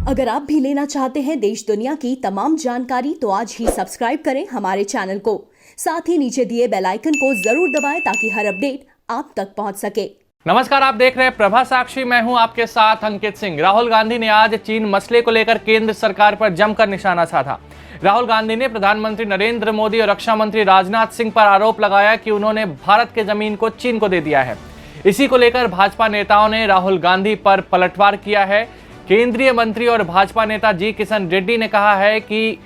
अगर आप भी लेना चाहते हैं देश दुनिया की तमाम जानकारी तो आज ही सब्सक्राइब करें हमारे चैनल को। साथ ही नीचे दिए बेल आइकन को जरूर दबाएं ताकि हर अपडेट आप तक पहुंच सके। नमस्कार, आप देख रहे हैं प्रभा साक्षी। मैं हूं आपके साथ अंकित सिंह। राहुल गांधी ने आज चीन मसले को लेकर केंद्र सरकार पर जमकर निशाना साधा। राहुल गांधी ने प्रधानमंत्री नरेंद्र मोदी और रक्षा मंत्री राजनाथ सिंह पर आरोप लगाया कि उन्होंने भारत के जमीन को चीन को दे दिया है। इसी को लेकर भाजपा नेताओं ने राहुल गांधी पर पलटवार किया है। केंद्रीय मंत्री और भाजपा नेता जी किशन रेड्डी ने कहा है कि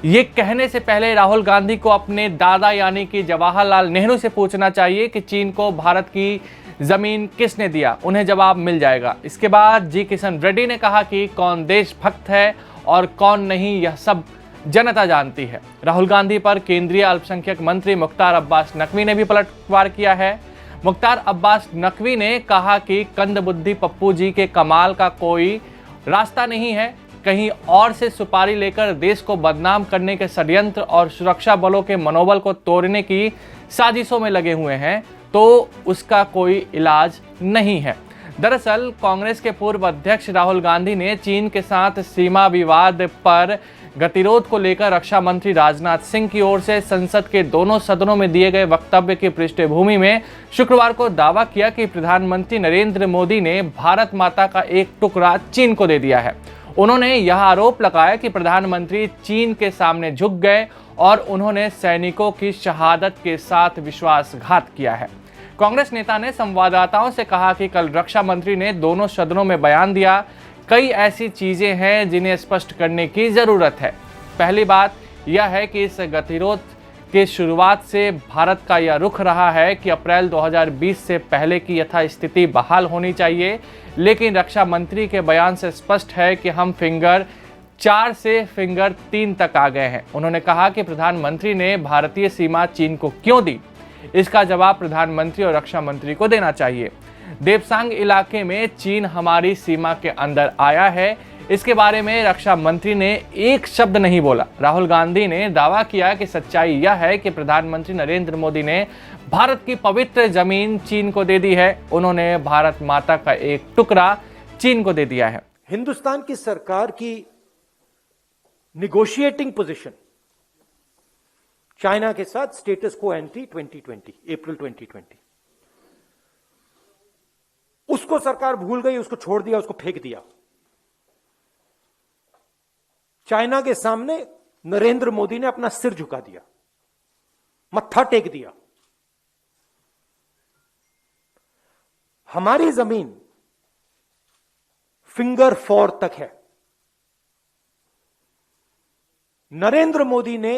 ये कहने से पहले राहुल गांधी को अपने दादा यानी कि जवाहरलाल नेहरू से पूछना चाहिए कि चीन को भारत की जमीन किसने दिया, उन्हें जवाब मिल जाएगा। इसके बाद जी किशन रेड्डी ने कहा कि कौन देशभक्त है और कौन नहीं, यह सब जनता जानती है। राहुल गांधी पर केंद्रीय अल्पसंख्यक मंत्री मुख्तार अब्बास नकवी ने भी पलटवार किया है। मुख्तार अब्बास नकवी ने कहा कि कंदबुद्धि पप्पू जी के कमाल का कोई रास्ता नहीं है। कहीं और से सुपारी लेकर देश को बदनाम करने के षड्यंत्र और सुरक्षा बलों के मनोबल को तोड़ने की साजिशों में लगे हुए हैं तो उसका कोई इलाज नहीं है। दरअसल कांग्रेस के पूर्व अध्यक्ष राहुल गांधी ने चीन के साथ सीमा विवाद पर गतिरोध को लेकर रक्षा मंत्री राजनाथ सिंह की ओर से संसद के दोनों सदनों में दिए गए वक्तव्य की पृष्ठभूमि में शुक्रवार को दावा किया कि प्रधानमंत्री नरेंद्र मोदी ने भारत माता का एक टुकड़ा चीन को दे दिया है। उन्होंने यह आरोप लगाया कि प्रधानमंत्री चीन के सामने झुक गए और उन्होंने सैनिकों की शहादत के साथ विश्वासघात किया है। कांग्रेस नेता ने संवाददाताओं से कहा कि कल रक्षा मंत्री ने दोनों सदनों में बयान दिया। कई ऐसी चीजें हैं जिन्हें स्पष्ट करने की जरूरत है। पहली बात यह है कि इस गतिरोध के शुरुआत से भारत का यह रुख रहा है कि अप्रैल 2020 से पहले की यथास्थिति बहाल होनी चाहिए, लेकिन रक्षा मंत्री के बयान से स्पष्ट है कि हम फिंगर 4 से फिंगर 3 तक आ गए हैं। उन्होंने कहा कि प्रधानमंत्री ने भारतीय सीमा चीन को क्यों दी, इसका जवाब प्रधानमंत्री और रक्षा मंत्री को देना चाहिए। देपसांग इलाके में चीन हमारी सीमा के अंदर आया है, इसके बारे में रक्षा मंत्री ने एक शब्द नहीं बोला। राहुल गांधी ने दावा किया कि सच्चाई यह है कि प्रधानमंत्री नरेंद्र मोदी ने भारत की पवित्र जमीन चीन को दे दी है। उन्होंने भारत माता का एक टुकड़ा चीन को दे दिया है। हिंदुस्तान की सरकार की निगोशिएटिंग पोजीशन चाइना के साथ स्टेटस को एंटी 2020 अप्रैल 2020, उसको सरकार भूल गई, उसको छोड़ दिया, उसको फेंक दिया। चाइना के सामने नरेंद्र मोदी ने अपना सिर झुका दिया, मत्था टेक दिया। हमारी जमीन फिंगर 4 तक है। नरेंद्र मोदी ने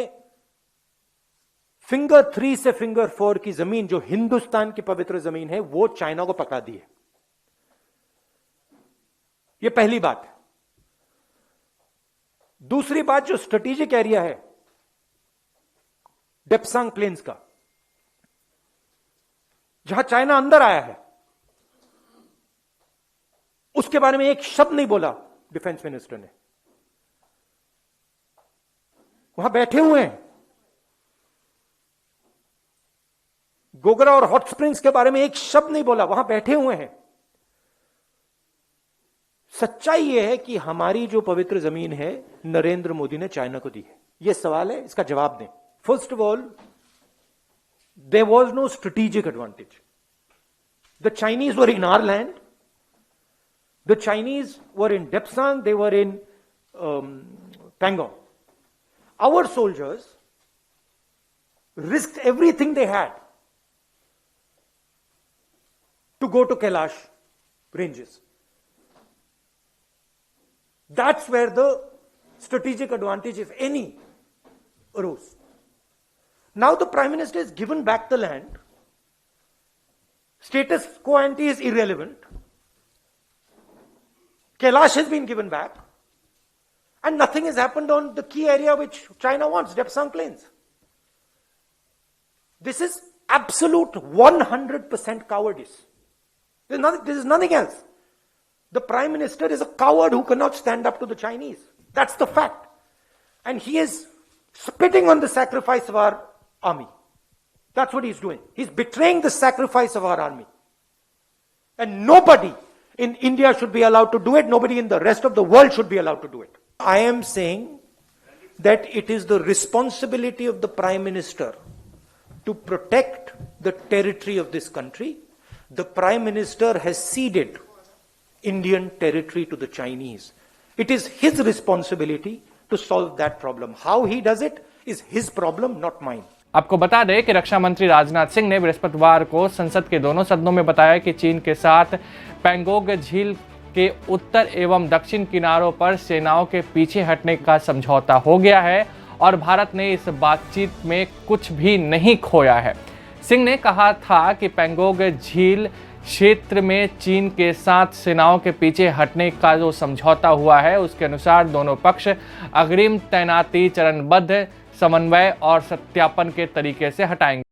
फिंगर 3 से फिंगर 4 की जमीन, जो हिंदुस्तान की पवित्र जमीन है, वो चाइना को पकड़ा दी है। यह पहली बात है। दूसरी बात, जो स्ट्रेटेजिक एरिया है डेप्सांग प्लेन्स का, जहां चाइना अंदर आया है, उसके बारे में एक शब्द नहीं बोला डिफेंस मिनिस्टर ने। वहां बैठे हुए हैं। गोगरा और हॉट स्प्रिंग्स के बारे में एक शब्द नहीं बोला, वहां बैठे हुए हैं। सच्चाई यह है कि हमारी जो पवित्र जमीन है नरेंद्र मोदी ने चाइना को दी है। यह सवाल है, इसका जवाब दें। First of all, there was no strategic advantage. The Chinese were in our land, the Chinese were in Depsang, they were in Pangong. Our soldiers risked everything they had to go to Kailash ranges. That's where the strategic advantage, if any, arose. Now the Prime Minister has given back the land. Status quo ante is irrelevant. Kailash has been given back. And nothing has happened on the key area which China wants, Depsang Plains. This is absolute 100% cowardice. This is nothing else. The Prime Minister is a coward who cannot stand up to the Chinese. That's the fact. And he is spitting on the sacrifice of our army. That's what he's doing. He's betraying the sacrifice of our army. And nobody in India should be allowed to do it. Nobody in the rest of the world should be allowed to do it. I am saying that it is the responsibility of the Prime Minister to protect the territory of this country. The Prime Minister has ceded Indian territory to the Chinese. It is his responsibility to solve that problem. How he does it is his problem, not mine. आपको बता दें कि रक्षा मंत्री राजनाथ सिंह ने बृहस्पतिवार को संसद के दोनों सदनों में बताया कि चीन के साथ पैंगोंग झील के उत्तर एवं दक्षिण किनारों पर सेनाओं के पीछे हटने का समझौता हो गया है और भारत ने इस बातचीत में कुछ भी नहीं खोया है। सिंह ने कहा था कि पैंगोंग झील क्षेत्र में चीन के साथ सेनाओं के पीछे हटने का जो समझौता हुआ है उसके अनुसार दोनों पक्ष अग्रिम तैनाती चरणबद्ध समन्वय और सत्यापन के तरीके से हटाएंगे।